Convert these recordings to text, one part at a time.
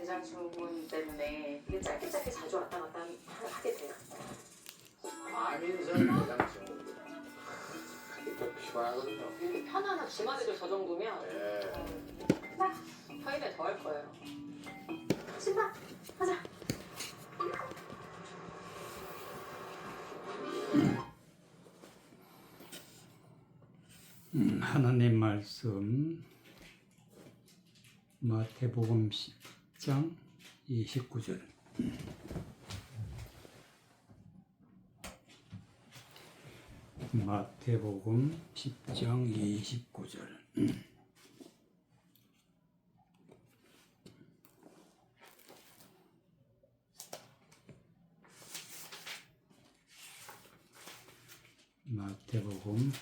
대장증후군 때문에 이게 짧게 자주 왔다 갔다 하게 돼요. 안인선 대장증후군. 이거 피곤하거든요. 편안한 주말에도 저 정도면 예. 평일에 더 할 거예요. 신발 하자. 하나님 말씀 마태복음 10장 29절. 마태복음 10장 29절. 마태복음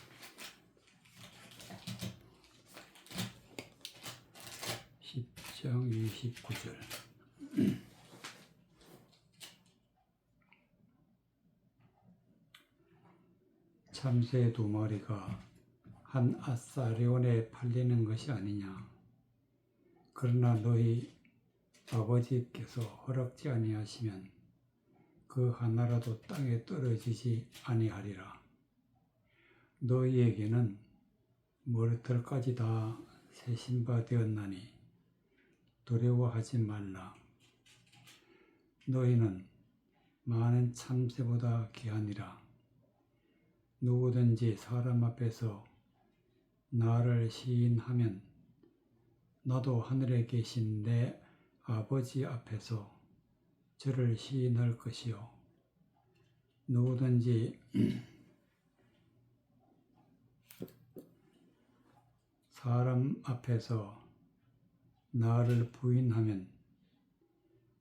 10장 29절. 참새 두 마리가 한 아사리온에 팔리는 것이 아니냐. 그러나 너희 아버지께서 허락지 아니하시면 그 하나라도 땅에 떨어지지 아니하리라. 너희에게는 머리털까지 다 세신 바 되었나니 두려워하지 말라. 너희는 많은 참새보다 귀하니라. 누구든지 사람 앞에서 나를 시인하면 나도 하늘에 계신 내 아버지 앞에서 저를 시인할 것이요. 누구든지 사람 앞에서 나를 부인하면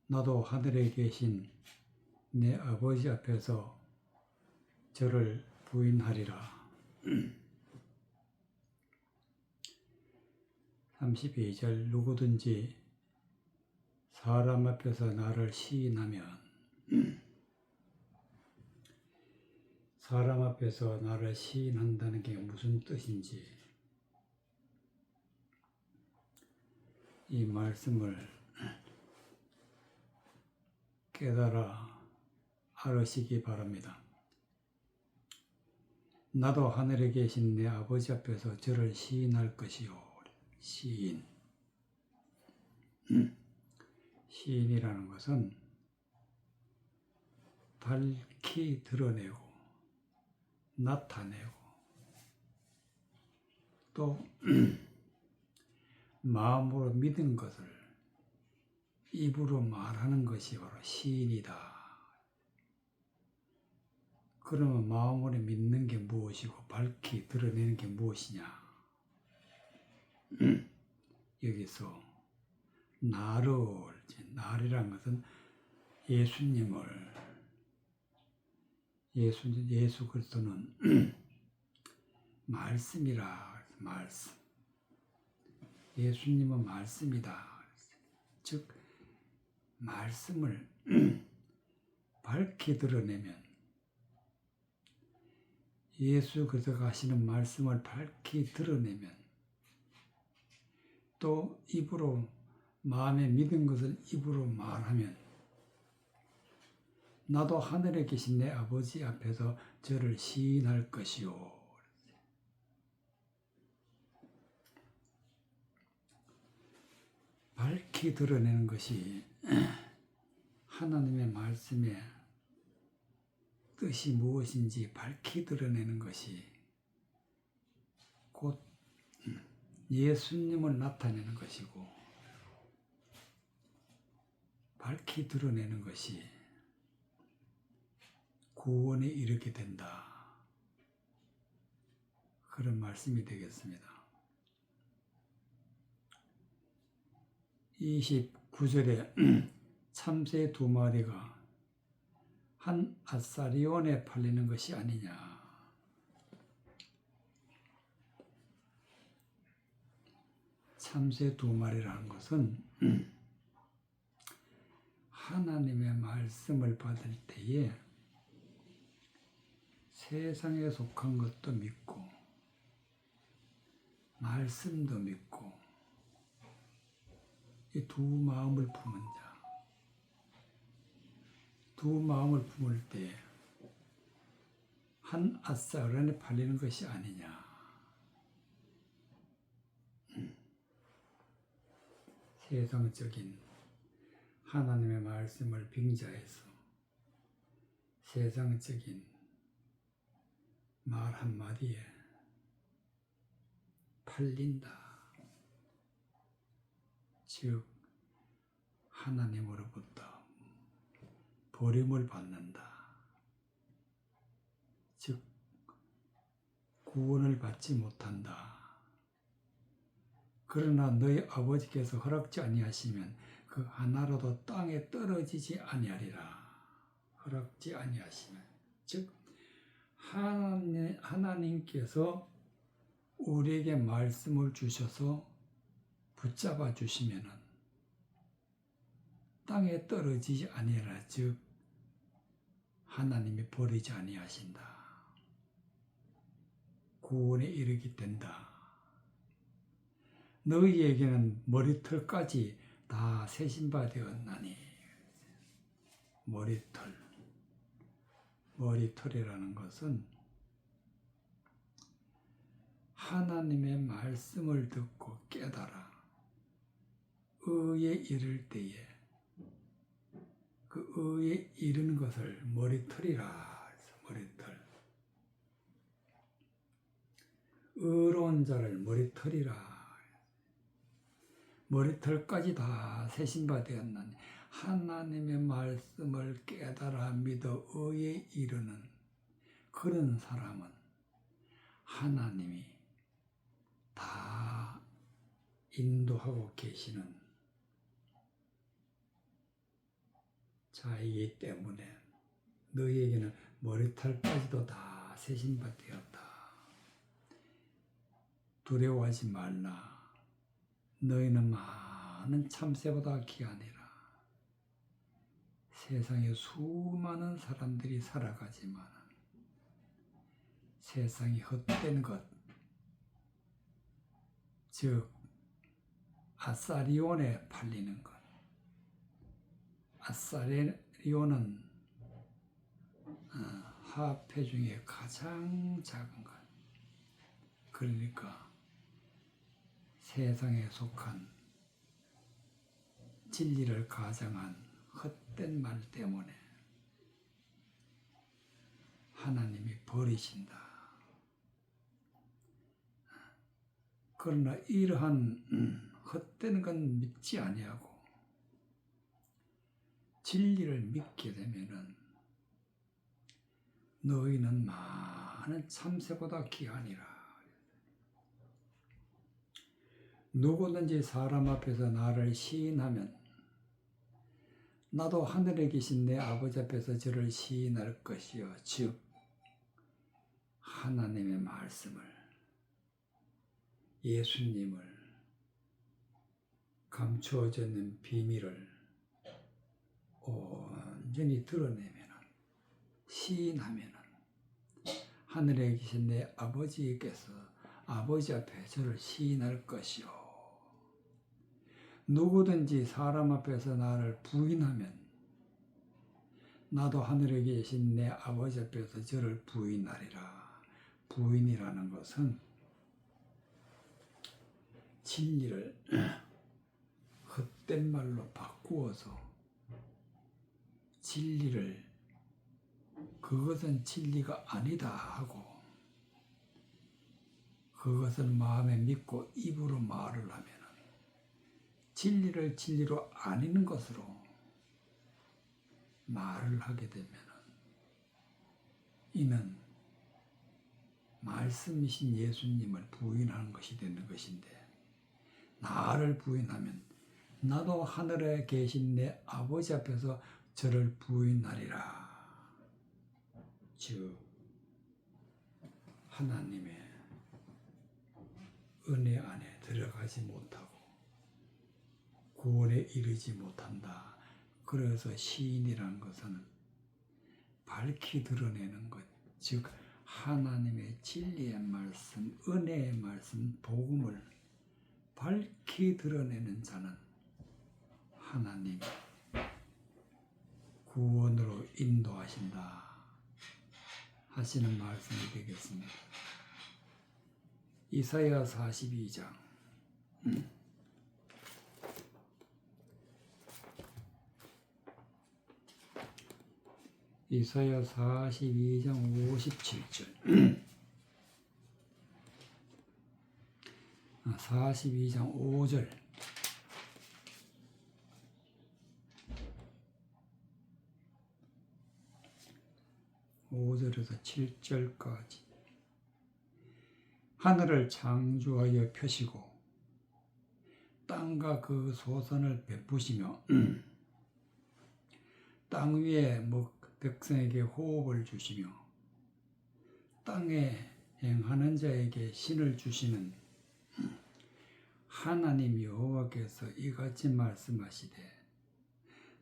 나도 하늘에 계신 내 아버지 앞에서 저를 부인하리라. 32절. 누구든지 사람 앞에서 나를 시인하면, 사람 앞에서 나를 시인한다는 게 무슨 뜻인지 이 말씀을 깨달아 알으시기 바랍니다. 나도 하늘에 계신 내 아버지 앞에서 저를 시인할 것이요. 시인. 시인이라는 것은 밝히 드러내고 나타내고 또 마음으로 믿은 것을 입으로 말하는 것이 바로 시인이다. 그러면 마음으로 믿는 게 무엇이고 밝히 드러내는 게 무엇이냐? 여기서 나를, 것은 예수님을, 예수 그리스도는 말씀이라, 말씀. 예수님은 말씀이다. 즉, 말씀을 밝히 드러내면 예수 그리스도가 하시는 말씀을 밝히 드러내면 또 입으로 마음에 믿은 것을 입으로 말하면 나도 하늘에 계신 내 아버지 앞에서 저를 시인할 것이요. 밝히 드러내는 것이 하나님의 말씀의 뜻이 무엇인지 밝히 드러내는 것이 곧 예수님을 나타내는 것이고 밝히 드러내는 것이 구원에 이르게 된다. 그런 말씀이 되겠습니다. 29절에 참새 두 마리가 한 아사리온에 팔리는 것이 아니냐. 참새 두 마리라는 것은 하나님의 말씀을 받을 때에 세상에 속한 것도 믿고 말씀도 믿고 이 두 마음을 푸는 자. 두 마음을 품을 때 한 아싸 안에 팔리는 것이 아니냐. 세상적인 하나님의 말씀을 빙자해서 세상적인 말 한마디에 팔린다. 즉 하나님으로부터 버림을 받는다. 즉 구원을 받지 못한다. 그러나 너희 아버지께서 허락지 아니하시면 그 하나라도 땅에 떨어지지 아니하리라. 허락지 아니하시면, 즉 하나님께서 우리에게 말씀을 주셔서 붙잡아 주시면은 땅에 떨어지지 아니하라. 즉 하나님이 버리지 아니하신다. 구원에 이르게 된다. 너희에게는 머리털까지 다 세신 바 되었나니. 머리털이라는 것은 하나님의 말씀을 듣고 깨달아 의에 이를 때에 그 의에 이르는 것을 머리털이라. 머리털. 의로운 자를 머리털이라. 머리털까지 다 세신 바 되었나니 하나님의 말씀을 깨달아 믿어 의에 이르는 그런 사람은 하나님이 다 인도하고 계시는 자이기 때문에 너희에게는 머리털까지도 다 세신 바 되었다. 두려워하지 말라. 너희는 많은 참새보다 귀하니라. 세상에 수많은 사람들이 살아가지만 세상이 헛된 것, 즉 아사리온에 팔리는 것. 아사리온은 화폐 중에 가장 작은 것. 그러니까 세상에 속한 진리를 가장한 헛된 말 때문에 하나님이 버리신다. 그러나 이러한 헛된 건 믿지 아니하고 진리를 믿게 되면은 너희는 많은 참새보다 귀하니라. 누구든지 사람 앞에서 나를 시인하면 나도 하늘에 계신 내 아버지 앞에서 저를 시인할 것이요. 즉 하나님의 말씀을, 예수님을, 감추어져 있는 비밀을 온전히 드러내면, 시인하면 하늘에 계신 내 아버지께서 아버지 앞에 저를 시인할 것이요. 누구든지 사람 앞에서 나를 부인하면 나도 하늘에 계신 내 아버지 앞에서 저를 부인하리라. 부인이라는 것은 진리를 헛된 말로 바꾸어서 진리를 그것은 진리가 아니다 하고 그것을 마음에 믿고 입으로 말을 하면 진리를 진리로 아니는 것으로 말을 하게 되면 이는 말씀이신 예수님을 부인하는 것이 되는 것인데, 나를 부인하면 나도 하늘에 계신 내 아버지 앞에서 저를 부인하리라. 즉 하나님의 은혜 안에 들어가지 못하고 구원에 이르지 못한다. 그래서 시인이라는 것은 밝히 드러내는 것, 즉 하나님의 진리의 말씀, 은혜의 말씀, 복음을 밝히 드러내는 자는 하나님 구원으로 인도하신다 하시는 말씀이 되겠습니다. 이사야 42장 이사야 42장 57절 42장 5절 5절에서 7절까지 하늘을 창조하여 펴시고 땅과 그 소산을 베푸시며 땅 위에 백성에게 호흡을 주시며 땅에 행하는 자에게 신을 주시는 하나님 여호와께서 이같이 말씀하시되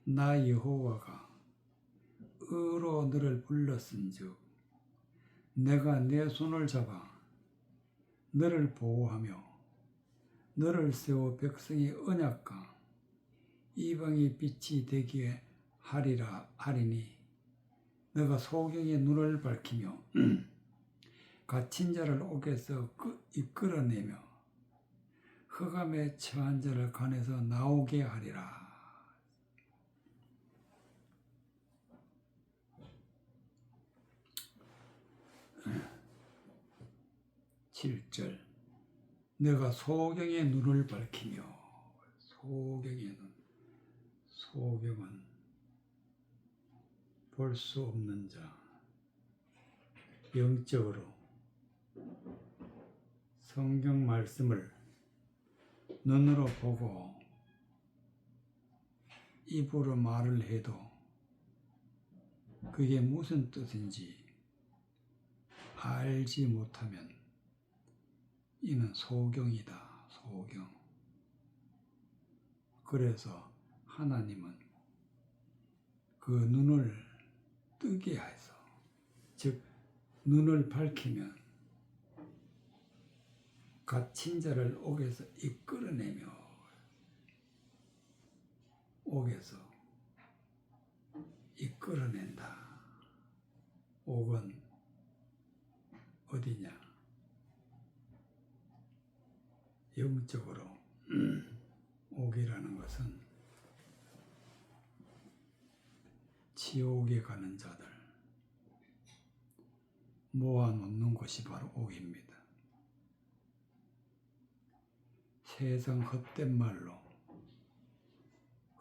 나 여호와가 의로 너를 불렀은즉 내가 내 손을 잡아 너를 보호하며 너를 세워 백성의 언약과 이방의 빛이 되게 하리니 너가 소경의 눈을 밝히며 갇힌 자를 옥에서 이끌어내며 흑암에 처한 자를 간에서 나오게 하리라. 7절 내가 소경의 눈을 밝히며 소경의 눈 소경은 볼 수 없는 자 영적으로 성경 말씀을 눈으로 보고 입으로 말을 해도 그게 무슨 뜻인지 알지 못하면 이는 소경이다. 소경. 그래서 하나님은 그 눈을 뜨게 해서 즉 눈을 밝히면 갇힌 자를 옥에서 이끌어내며 옥에서 이끌어낸다. 옥은 어디냐? 영적으로 옥이라는 것은 지옥에 가는 자들 모아놓는 곳이 바로 옥입니다. 세상 헛된 말로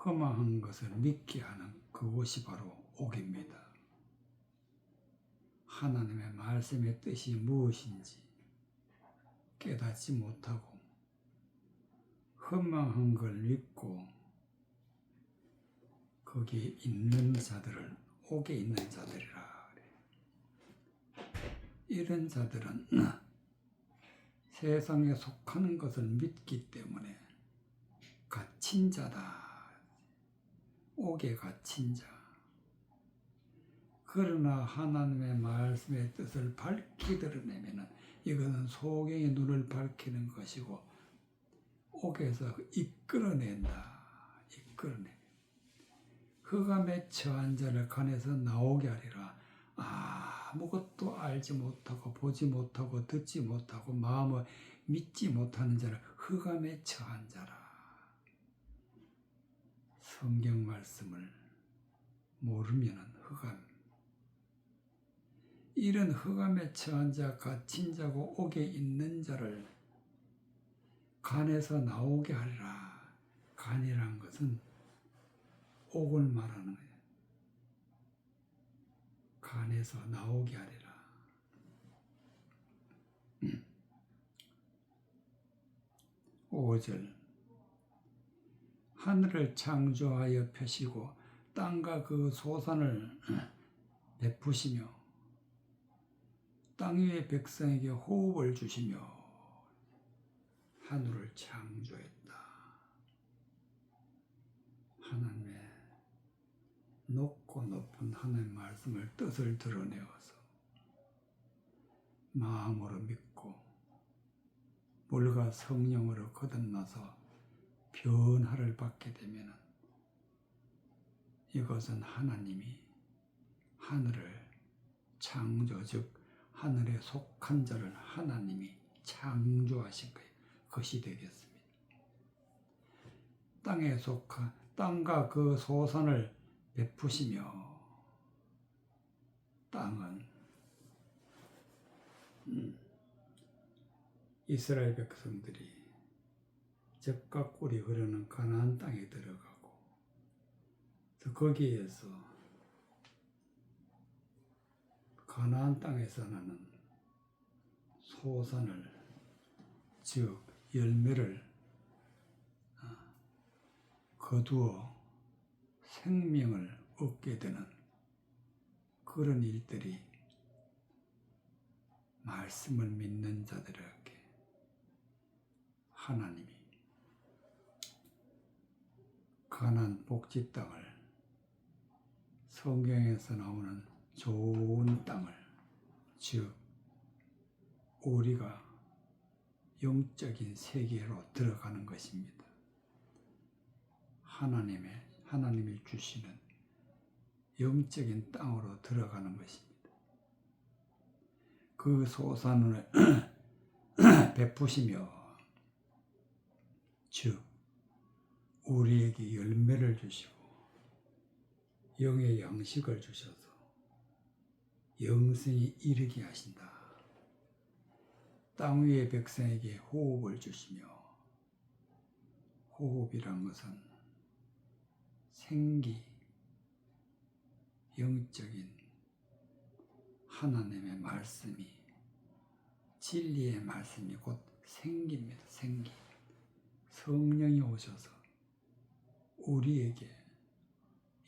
허망한 것을 믿게 하는 그곳이 바로 옥입니다. 하나님의 말씀의 뜻이 무엇인지 깨닫지 못하고 허망한 걸 믿고 거기에 있는 자들을 옥에 있는 자들이라 그래. 이런 자들은 세상에 속하는 것을 믿기 때문에 갇힌 자다. 옥에 갇힌 자. 그러나 하나님의 말씀의 뜻을 밝히 드러내면 이것은 소경의 눈을 밝히는 것이고 옥에서 이끌어낸다. 이끌어내. 흑암에 처한 자를 간에서 나오게 하리라. 아무것도 알지 못하고 보지 못하고 듣지 못하고 마음을 믿지 못하는 자를 흑암에 처한 자라. 성경 말씀을 모르면 흑암. 이런 흑암에 처한 자, 갇힌 자고 옥에 있는 자를 간에서 나오게 하리라. 간이란 것은 옥을 말하는 거예요. 간에서 나오게 하리라. 5절 하늘을 창조하여 펴시고 땅과 그 소산을 베푸시며 땅 위의 백성에게 호흡을 주시며 하늘을 창조했다. 하나님의 높고 높은 하나님의 말씀을 뜻을 드러내어서 마음으로 믿고 물과 성령으로 거듭나서 변화를 받게 되면 이것은 하나님이 하늘을 창조, 즉 하늘에 속한 자를 하나님이 창조하신 거예요. 것이 되겠습니다. 땅에 속한 땅과 그 소산을 베푸시며, 땅은 이스라엘 백성들이 젖과 꿀이 흐르는 가나안 땅에 들어가고, 거기에서 가나안 땅에서 나는 소산을, 즉 열매를 거두어 생명을 얻게 되는 그런 일들이 말씀을 믿는 자들에게 하나님이 가나안 복지 땅을, 성경에서 나오는 좋은 땅을, 즉 우리가 영적인 세계로 들어가는 것입니다. 하나님이 주시는 영적인 땅으로 들어가는 것입니다. 그 소산을 베푸시며, 즉 우리에게 열매를 주시고 영의 양식을 주셔서 영생에 이르게 하신다. 땅 위의 백성에게 호흡을 주시며, 호흡이란 것은 생기, 영적인 하나님의 말씀이, 진리의 말씀이 곧 생기입니다. 생기. 성령이 오셔서 우리에게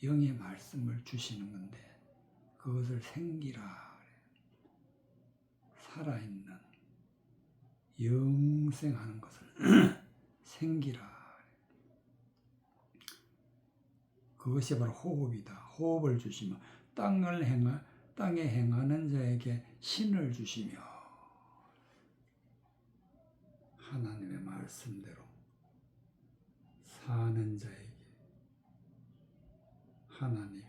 영의 말씀을 주시는 건데, 그것을 생기라 그래요. 살아있는 영생하는 것을 생기라. 그것이 바로 호흡이다. 호흡을 주시며 땅에 행하는 자에게 신을 주시며, 하나님의 말씀대로 사는 자에게 하나님이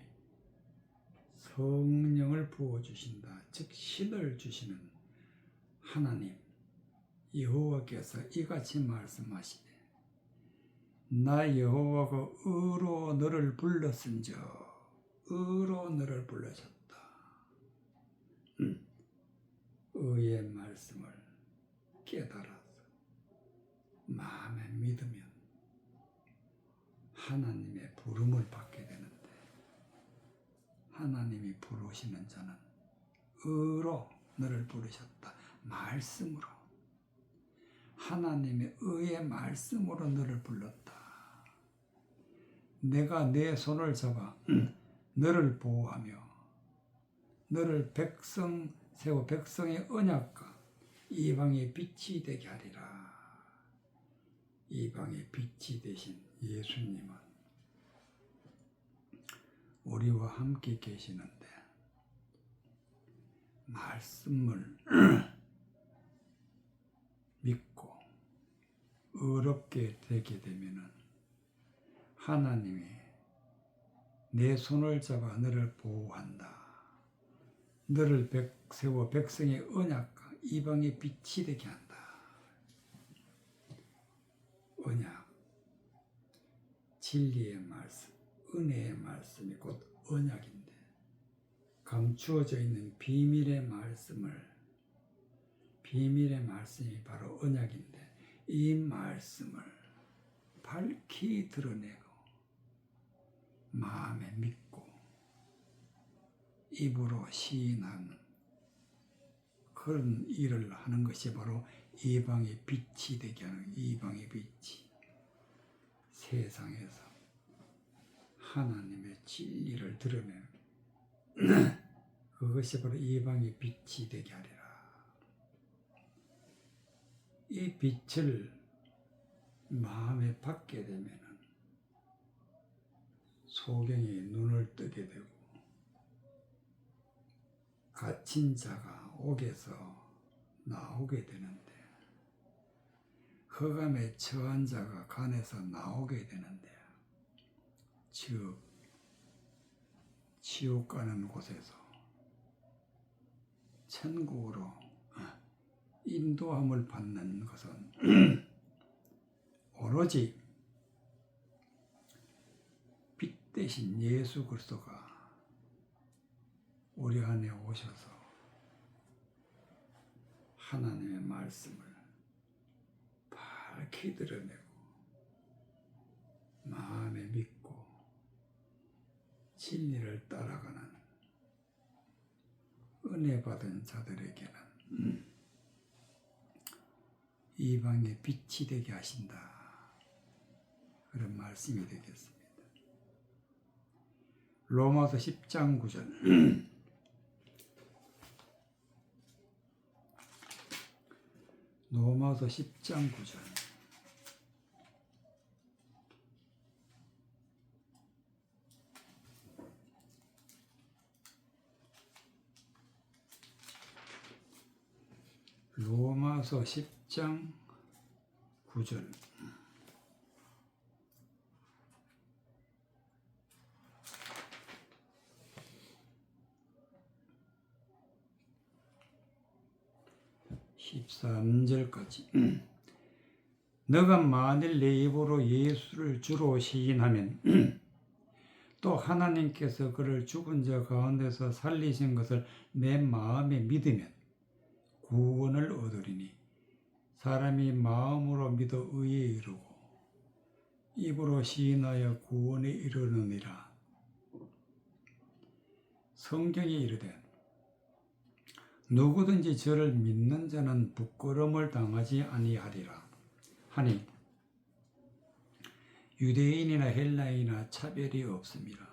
성령을 부어주신다. 즉 신을 주시는 하나님 여호와께서 이같이 말씀하시되, 나 여호와가 의로 너를 불렀은즉, 의로 너를 불러셨다. 의의 말씀을 깨달아서 마음에 믿으면 하나님의 부름을 받게 되는데, 하나님이 부르시는 자는 의로 너를 부르셨다. 말씀으로, 하나님의 의의 말씀으로 너를 불렀다. 내가 내 손을 잡아 너를 보호하며 너를 세워 백성의 언약과 이방의 빛이 되게 하리라. 이방의 빛이 되신 예수님은 우리와 함께 계시는데, 말씀을 믿고 의롭게 되게 되면은 하나님이 내 손을 잡아 너를 보호한다. 너를 세워 백성의 언약과 이방의 빛이 되게 한다. 언약, 진리의 말씀, 은혜의 말씀이 곧 언약인데, 감추어져 있는 비밀의 말씀이 바로 언약인데, 이 말씀을 밝히 드러내고 마음에 믿고 입으로 시인하는 그런 일을 하는 것이 바로 이방의 빛이 되게 하는, 이방의 빛이 세상에서 하나님의 진리를 드러내는 그것이 바로 이방의 빛이 되게 하리라. 이 빛을 마음에 받게 되면은 소경이 눈을 뜨게 되고, 갇힌 자가 옥에서 나오게 되는데, 흑암에 처한 자가 간에서 나오게 되는데, 즉 지옥 가는 곳에서 천국으로 인도함을 받는 것은 오로지 빛 대신 예수 그리스도가 우리 안에 오셔서 하나님의 말씀을 밝히 드러내고 마음에 믿고 진리를 따라가는 은혜 받은 자들에게는 이방의 빛이 되게 하신다. 그런 말씀이 되겠습니다. 로마서 10장 9절 로마서 10장 9절 로마서 10장 9절 (13절까지) 너가 만일 내 입으로 예수를 주로 시인하면 또 하나님께서 그를 죽은 자 가운데서 살리신 것을 내 마음에 믿으면 구원을 얻으리니 사람이 마음으로 믿어 의에 이르고 입으로 시인하여 구원에 이르느니라. 성경이 이르되 누구든지 저를 믿는 자는 부끄러움을 당하지 아니하리라 하니 유대인이나 헬라인이나 차별이 없습니다.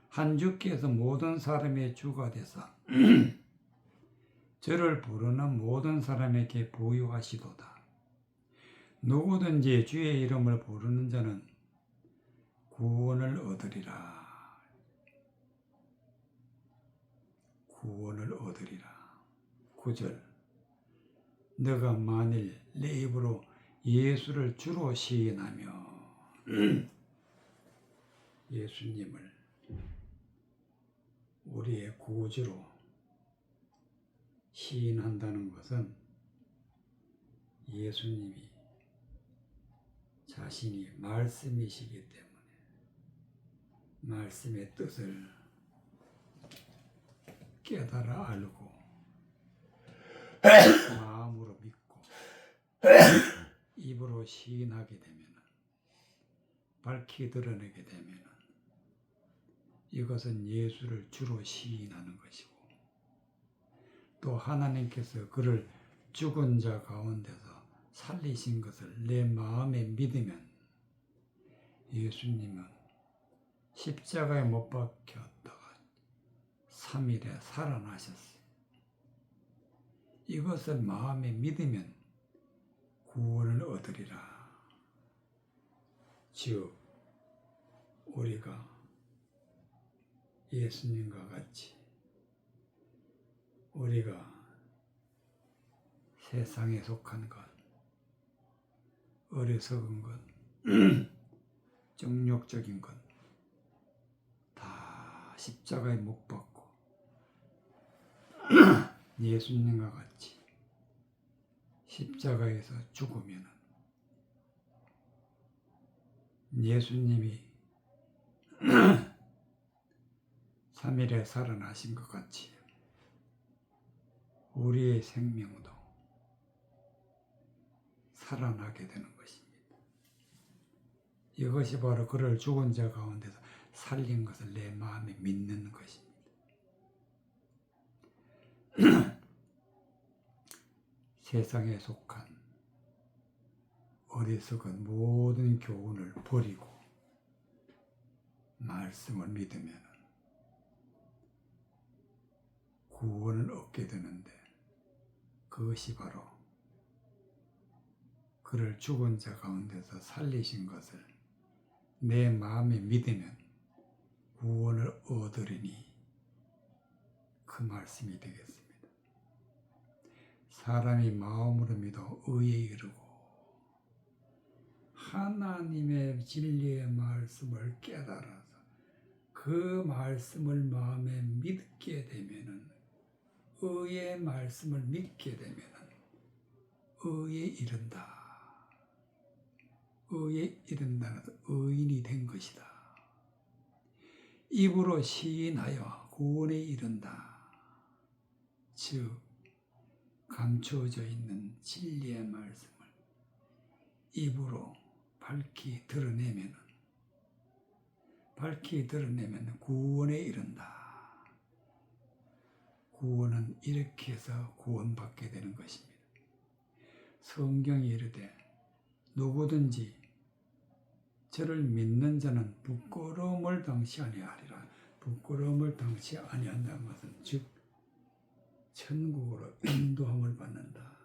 한 주께서 모든 사람의 주가 되사 저를 부르는 모든 사람에게 보유하시도다. 누구든지 주의 이름을 부르는 자는 구원을 얻으리라. 구원을 얻으리라. 9절 너가 만일 내 입으로 예수를 주로 시인하며 예수님을 우리의 구주로 시인한다는 것은 예수님이 자신이 말씀이시기 때문에 말씀의 뜻을 깨달아 알고 마음으로 믿고 입으로 시인하게 되면 밝히 드러내게 되면 이것은 예수를 주로 시인하는 것이고 또 하나님께서 그를 죽은 자 가운데서 살리신 것을 내 마음에 믿으면 예수님은 십자가에 못 박혔다가 3일에 살아나셨어요. 이것을 마음에 믿으면 구원을 얻으리라. 즉 우리가 예수님과 같이 우리가 세상에 속한 것, 어리석은 것, 정욕적인 것 다 십자가에 못 박고 예수님과 같이 십자가에서 죽으면 예수님이 3일에 살아나신 것 같이 우리의 생명도 살아나게 되는 것입니다. 이것이 바로 그를 죽은 자 가운데서 살린 것을 내 마음에 믿는 것입니다. 세상에 속한 어리석은 모든 교훈을 버리고 말씀을 믿으면 구원을 얻게 되는데 그것이 바로 그를 죽은 자 가운데서 살리신 것을 내 마음에 믿으면 구원을 얻으리니 그 말씀이 되겠습니다. 사람이 마음으로 믿어 의에 이르고 하나님의 진리의 말씀을 깨달아서 그 그 말씀을 마음에 믿게 되면은 의의 말씀을 믿게 되면은 의에 이른다. 의에 이른다는 것은 의인이 된 것이다. 입으로 시인하여 구원에 이른다. 즉 감추어져 있는 진리의 말씀을 입으로 밝히 드러내면 구원에 이른다. 구원은 이렇게 해서 구원받게 되는 것입니다. 성경이 이르되 누구든지 저를 믿는 자는 부끄러움을 당치 아니하리라. 부끄러움을 당치 아니한다는 것은 즉 천국으로 인도함을 받는다.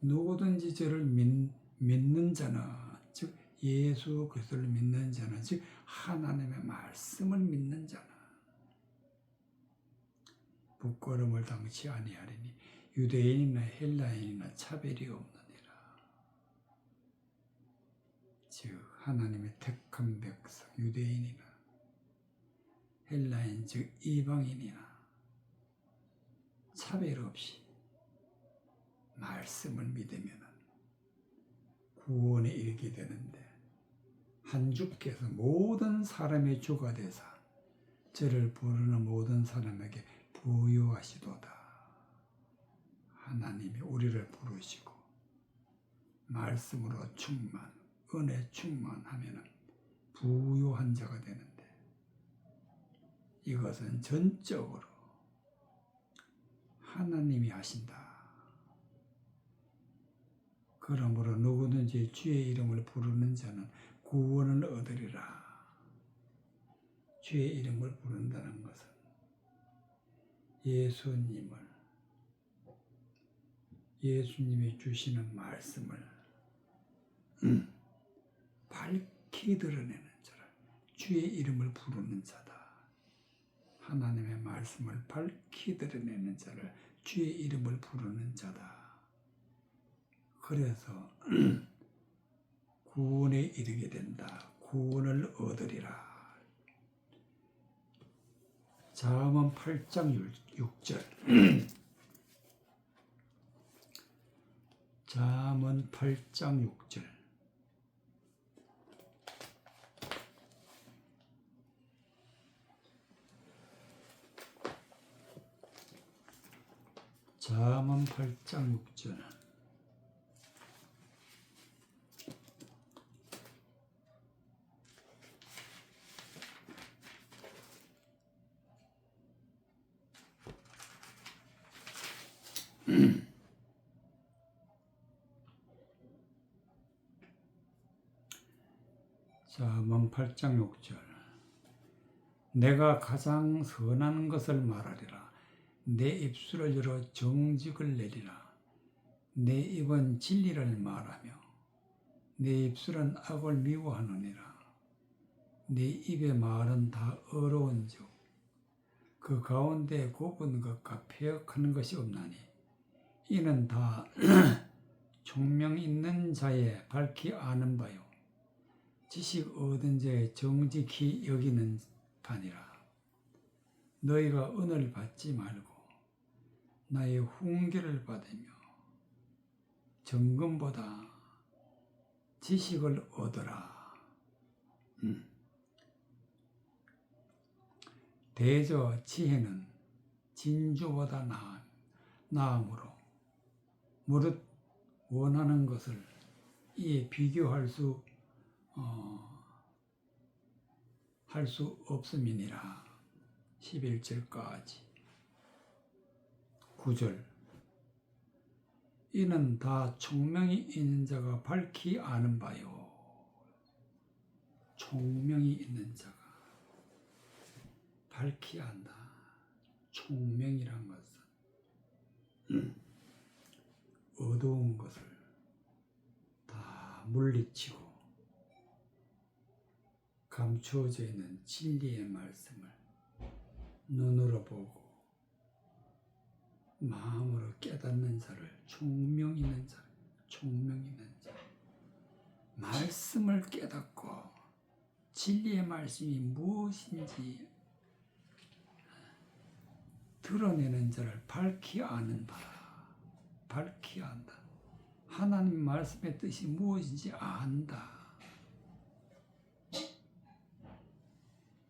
누구든지 저를 믿는 자는 즉 예수 그리스도를 믿는 자는 즉 하나님의 말씀을 믿는 자는 부끄러움을 당치 아니하리니 유대인이나 헬라인이나 차별이 없느니라. 즉 하나님의 택한 백성 유대인이나 헬라인 즉 이방인이나 차별 없이 말씀을 믿으면 구원에 이르게 되는데 한 주께서 모든 사람의 주가 되사 저를 부르는 모든 사람에게 부유하시도다. 하나님이 우리를 부르시고 말씀으로 충만, 은혜 충만하면 부유한 자가 되는데 이것은 전적으로 하나님이 하신다. 그러므로 누구든지 주의 이름을 부르는 자는 구원을 얻으리라. 주의 이름을 부른다는 것은 예수님이 주시는 말씀을 밝히 드러내는 자를 주의 이름을 부르는 자다. 하나님의 말씀을 밝히 드러내는 자를 주의 이름을 부르는 자다. 그래서 구원에 이르게 된다. 구원을 얻으리라. 잠언 8장 6절 잠언 8장 6절 잠언 8장 6절 잠언 8장 6절 내가 가장 선한 것을 말하리라. 내 입술을 열어 정직을 내리라. 내 입은 진리를 말하며 내 입술은 악을 미워하느니라. 내 입의 말은 다 어려운즉 그 가운데 곱은 것과 패역하는 것이 없나니 이는 다 총명 있는 자의 밝히 아는 바요 지식 얻은 자의 정직히 여기는 바니라. 너희가 은을 받지 말고 나의 훈계를 받으며 정금보다 지식을 얻어라. 대저 지혜는 진주보다 나으므로 무릇 원하는 것을 이에 비교할 수 없음이니라. 11절까지 9절 이는 다 총명이 있는 자가 밝히 아는 바요. 총명이 있는 자가 밝히 안다. 총명이란 것은 어두운 것을 다 물리치고 감추어져 있는 진리의 말씀을 눈으로 보고 마음으로 깨닫는 자를 총명 있는 자, 말씀을 깨닫고 진리의 말씀이 무엇인지 드러내는 자를 밝히 아는 바라. 밝히 안다. 하나님 말씀의 뜻이 무엇인지 안다.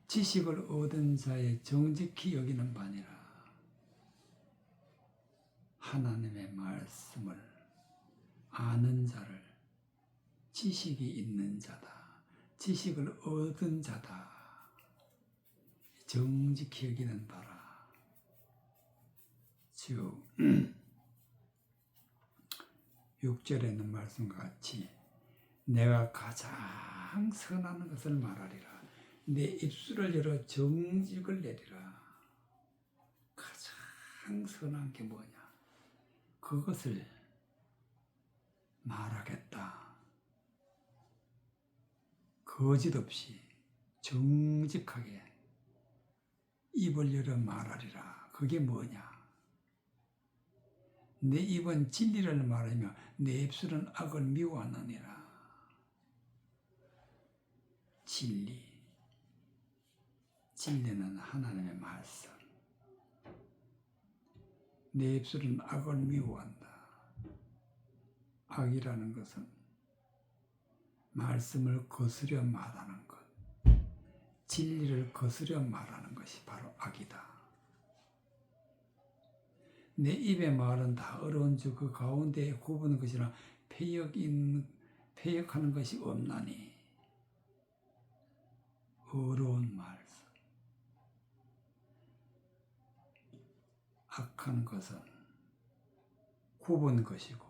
지식을 얻은 자의 정직히 여기는 바니라. 하나님의 말씀을 아는 자를 지식이 있는 자다. 지식을 얻은 자다. 정직히 여기는 바라. 즉 6절에 있는 말씀과 같이 내가 가장 선한 것을 말하리라. 내 입술을 열어 정직을 내리라. 가장 선한 게 뭐냐? 그것을 말하겠다. 거짓 없이 정직하게 입을 열어 말하리라. 그게 뭐냐? 내 입은 진리를 말하며 내 입술은 악을 미워하느니라. 진리. 진리는 하나님의 말씀. 내 입술은 악을 미워한다. 악이라는 것은 말씀을 거스려 말하는 것. 진리를 거스려 말하는 것이 바로 악이다. 내 입의 말은 다 어려운즉 그 가운데에 구부는 것이나 패역하는 것이 없나니. 어려운 말씀. 악한 것은 굽은 것이고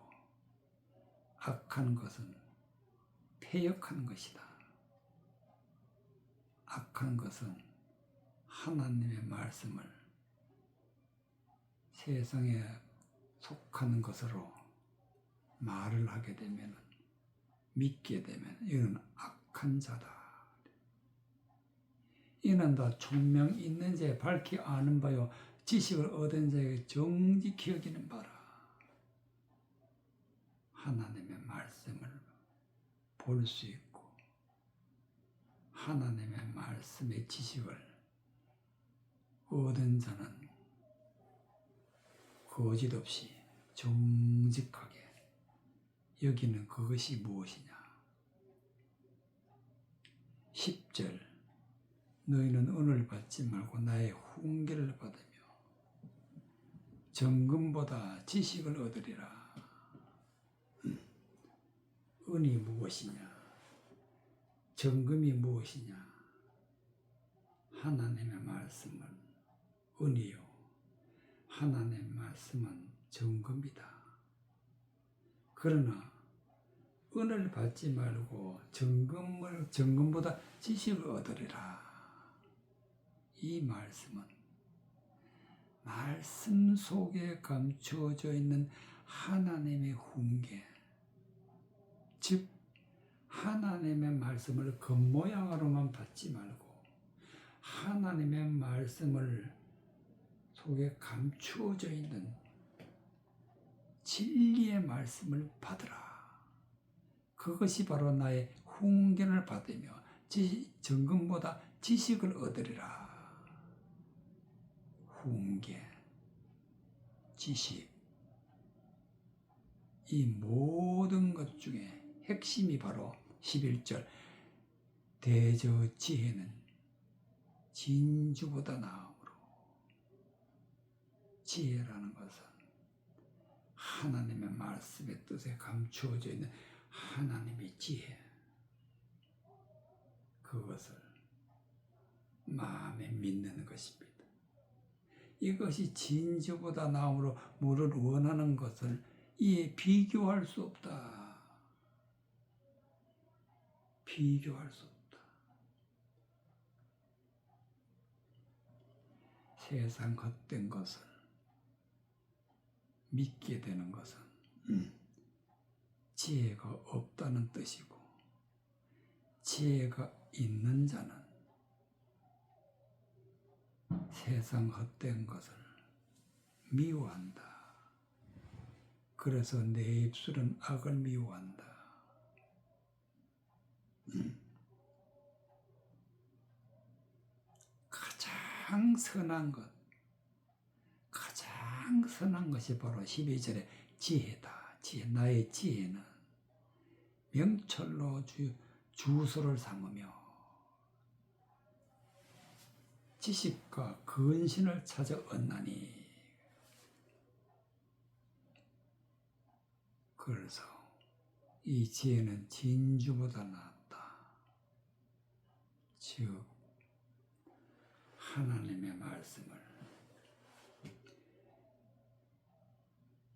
악한 것은 패역한 것이다. 악한 것은 하나님의 말씀을 세상에 속하는 것으로 말을 하게 되면, 믿게 되면 이는 악한 자다. 이는 다 총명 있는 자에 밝히 아는 바요 지식을 얻은 자에게 정직히 여기는 바라. 하나님의 말씀을 볼 수 있고 하나님의 말씀의 지식을 얻은 자는 거짓 없이 정직하게 여기는 그것이 무엇이냐? 10절 너희는 은을 받지 말고 나의 훈계를 받으며 정금보다 지식을 얻으리라. 은이 무엇이냐? 정금이 무엇이냐? 하나님의 말씀은 은이요 하나님의 말씀은 정금이다. 그러나 은을 받지 말고 정금보다 지식을 얻으리라. 이 말씀은 말씀 속에 감추어져 있는 하나님의 훈계, 즉 하나님의 말씀을 겉모양으로만 받지 말고 하나님의 말씀을 속에 감추어져 있는 진리의 말씀을 받으라. 그것이 바로 나의 훈계를 받으며 정금보다 지식을 얻으리라. 훈계, 지식, 이 모든 것 중에 핵심이 바로 11절 대저 지혜는 진주보다 나음으로. 지혜라는 것은 하나님의 말씀의 뜻에 감추어져 있는 하나님의 지혜, 그것을 마음에 믿는 것입니다. 이것이 진주보다 나음으로 뭐를 원하는 것을 이에 비교할 수 없다. 비교할 수 없다. 세상 헛된 것을 믿게 되는 것은 지혜가 없다는 뜻이고, 지혜가 있는 자는 세상 헛된 것을 미워한다. 그래서 내 입술은 악을 미워한다. 가장 선한 것, 가장 선한 것이 바로 12절에 지혜다. 지혜, 나의 지혜는 명철로 주소를 삼으며 지식과 근신을 찾아 얻나니. 그래서 이 지혜는 진주보다 낫다. 즉 하나님의 말씀을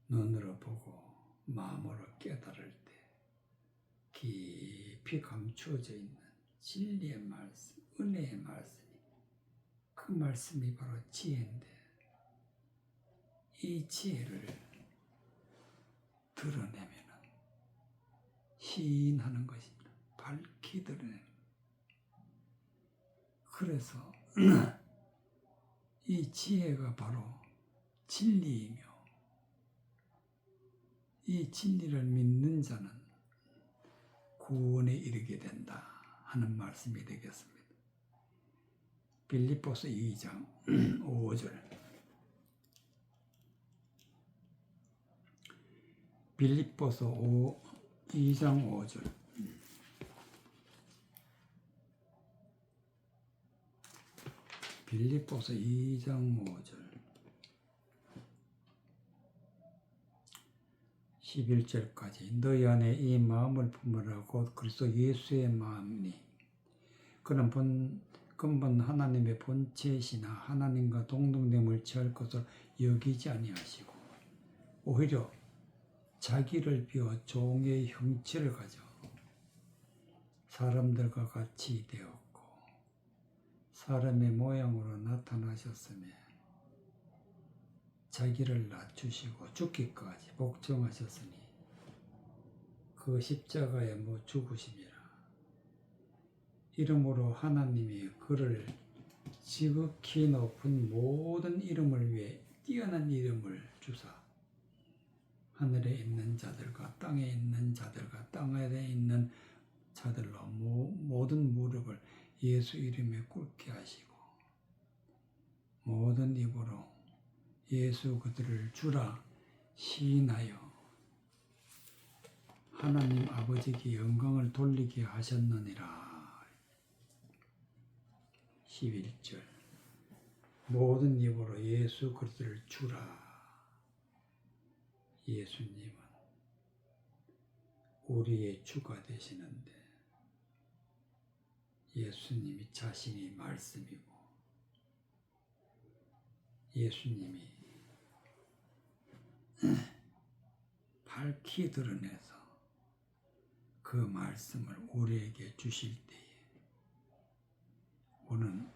눈으로 보고 마음으로 깨달을 때 깊이 감추어져 있는 진리의 말씀, 은혜의 말씀이, 그 말씀이 바로 지혜인데, 이 지혜를 드러내면 시인하는 것입니다. 밝히 드러내는. 그래서 이 지혜가 바로 진리이며, 이 진리를 믿는 자는 구원에 이르게 된다 하는 말씀이 되겠습니다. 빌립보서 2장 5절. 빌립보서 2장 5절. 빌립보서 2장 5절. 11절까지 너희 안에 이 마음을 품으라 곧 그리스도 예수의 마음이니 그는 근본 하나님의 본체시나 하나님과 동등됨을 취할 것을 여기지 아니하시고 오히려 자기를 비워 종의 형체를 가져 사람들과 같이 되었고 사람의 모양으로 나타나셨으며 자기를 낮추시고 죽기까지 복종하셨으니 그 십자가에 못 죽으심이라. 이름으로 하나님이 그를 지극히 높은 모든 이름을 위해 뛰어난 이름을 주사 하늘에 있는 자들과 땅에 있는 자들과 땅에 있는 자들로 모든 무릎을 예수 이름에 꿇게 하시고 모든 입으로 예수 그들을 주라 시인하여 하나님 아버지께 영광을 돌리게 하셨느니라. 11절 모든 입으로 예수 그리스도를 주라. 예수님은 우리의 주가 되시는데 예수님이 자신이 말씀이고 예수님이 밝히 드러내서 그 말씀을 우리에게 주실 때에 우리는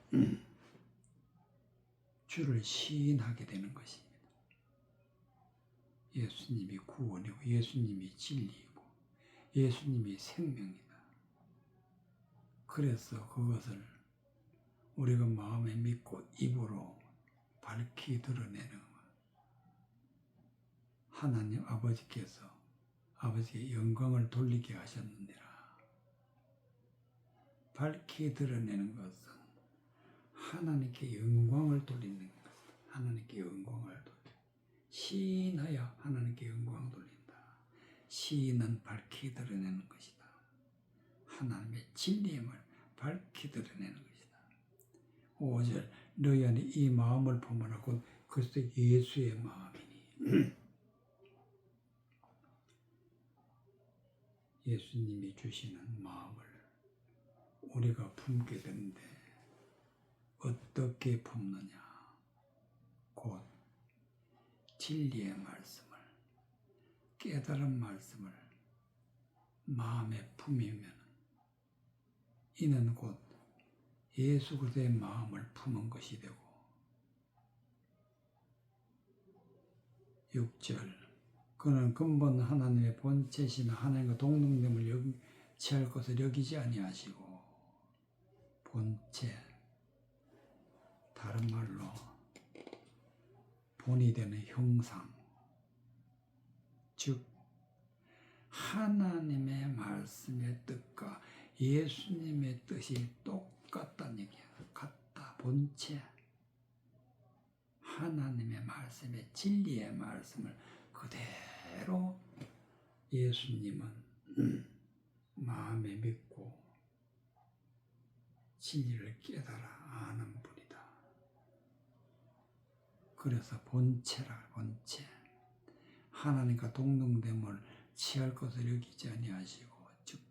주를 시인하게 되는 것입니다. 예수님이 구원이고 예수님이 진리이고 예수님이 생명이다. 그래서 그것을 우리가 마음에 믿고 입으로 밝히 드러내는 것. 하나님 아버지께서 아버지의 영광을 돌리게 하셨느니라. 밝히 드러내는 것은 하나님께 영광을 돌리는 것이다. 하나님께 영광을 돌린다. 시인하여 하나님께 영광을 돌린다. 시인은 밝히 드러내는 것이다. 하나님의 진리임을 밝히 드러내는 것이다. 5절 너희 안에 이 마음을 품으라 곧 그리스도 예수의 마음이니 예수님이 주시는 마음을 우리가 품게 되는데 어떻게 품느냐? 곧 진리의 말씀을 깨달은 말씀을 마음에 품으면 이는 곧 예수 그리스도의 마음을 품은 것이 되고 6절 그는 근본 하나님의 본체시나 하나님과 동등됨을 취할 것을 여기지 아니하시고 본체 다른 말로 본이 되는 형상 즉 하나님의 말씀의 뜻과 예수님의 뜻이 똑같다는 얘기야. 같다. 본체 하나님의 말씀의 진리의 말씀을 그대로 예수님은 마음에 믿고 진리를 깨달아 아는 분이다. 그래서 본체라 본체. 하나님과 동등됨을 취할 것을 여기지 아니하시고 즉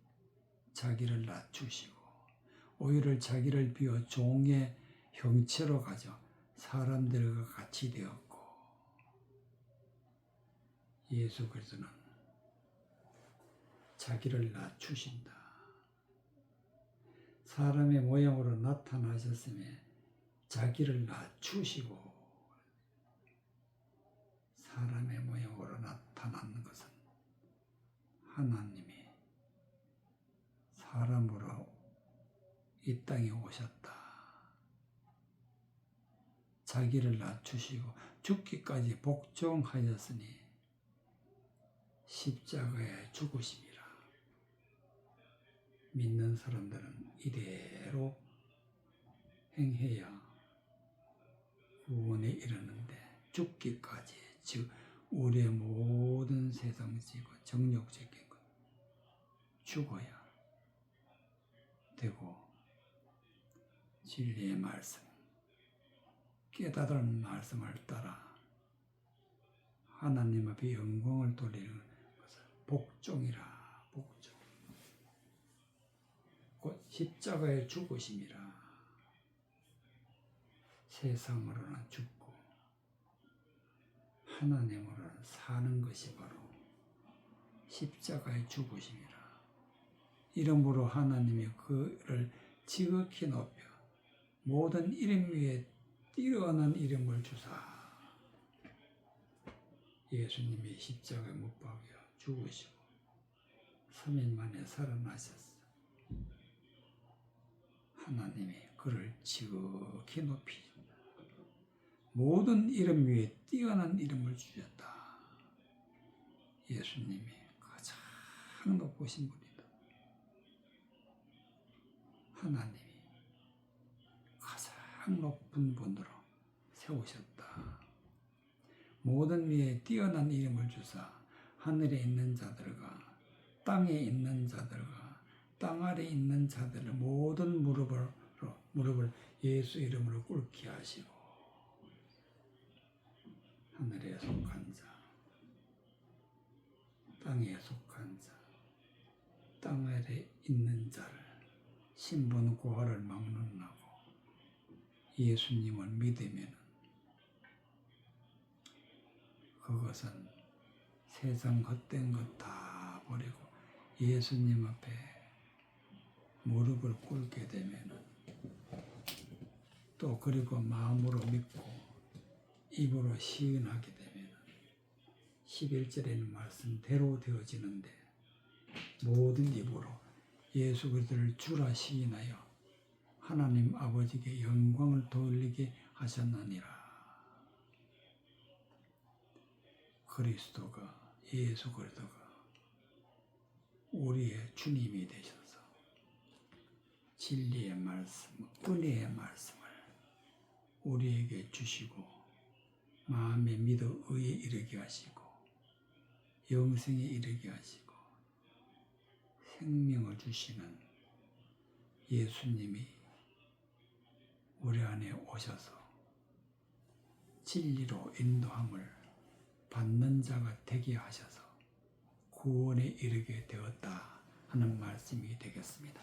자기를 낮추시고 오히려 자기를 비워 종의 형체로 가져 사람들과 같이 되었고 예수 그리스도는 자기를 낮추신다. 사람의 모양으로 나타나셨음에 자기를 낮추시고 사람의 모양으로 나타난 것은 하나님이 사람으로 이 땅에 오셨다. 자기를 낮추시고 죽기까지 복종하였으니 십자가에 죽으심이라. 믿는 사람들은 이대로 행해야 구원에 이르는데 죽기까지 즉 우리의 모든 세상지고 정욕적인 것 죽어야 되고 진리의 말씀 깨달은 말씀을 따라 하나님 앞에 영광을 돌리는 것을 복종이라. 복종 곧 십자가의 죽으심이라. 세상으로는 죽고 하나님으로는 사는 것이 바로 십자가의 죽으심이라. 이러므로 하나님이 그를 지극히 높여 모든 이름 위에 뛰어난 이름을 주사 예수님이 십자가에 못 박혀 죽으시고 3일 만에 살아나셨어. 하나님이 그를 지극히 높이 모든 이름 위에 뛰어난 이름을 주셨다. 예수님이 가장 높으신 분이다. 하나님이 가장 높은 분으로 세우셨다. 모든 위에 뛰어난 이름을 주사 하늘에 있는 자들과 땅에 있는 자들과 땅 아래 있는 자들의 모든 무릎을 예수 이름으로 꿇게 하시고 하늘에 속한 자, 땅에 속한 자, 땅 아래 있는 자를 신분 고하를 막론하고 예수님을 믿으면 그것은 세상 헛된 것 다 버리고 예수님 앞에 무릎을 꿇게 되면 또 그리고 마음으로 믿고 입으로 시인하게 되면 11절에는 말씀대로 되어지는데 모든 입으로 예수 그리스도를 주라 시인하여 하나님 아버지께 영광을 돌리게 하셨느니라. 그리스도가 예수 그리스도가 우리의 주님이 되셔서 진리의 말씀, 은혜의 말씀을 우리에게 주시고 마음에 믿어 의에 이르게 하시고 영생에 이르게 하시고 생명을 주시는 예수님이 우리 안에 오셔서 진리로 인도함을 받는 자가 되게 하셔서 구원에 이르게 되었다 하는 말씀이 되겠습니다.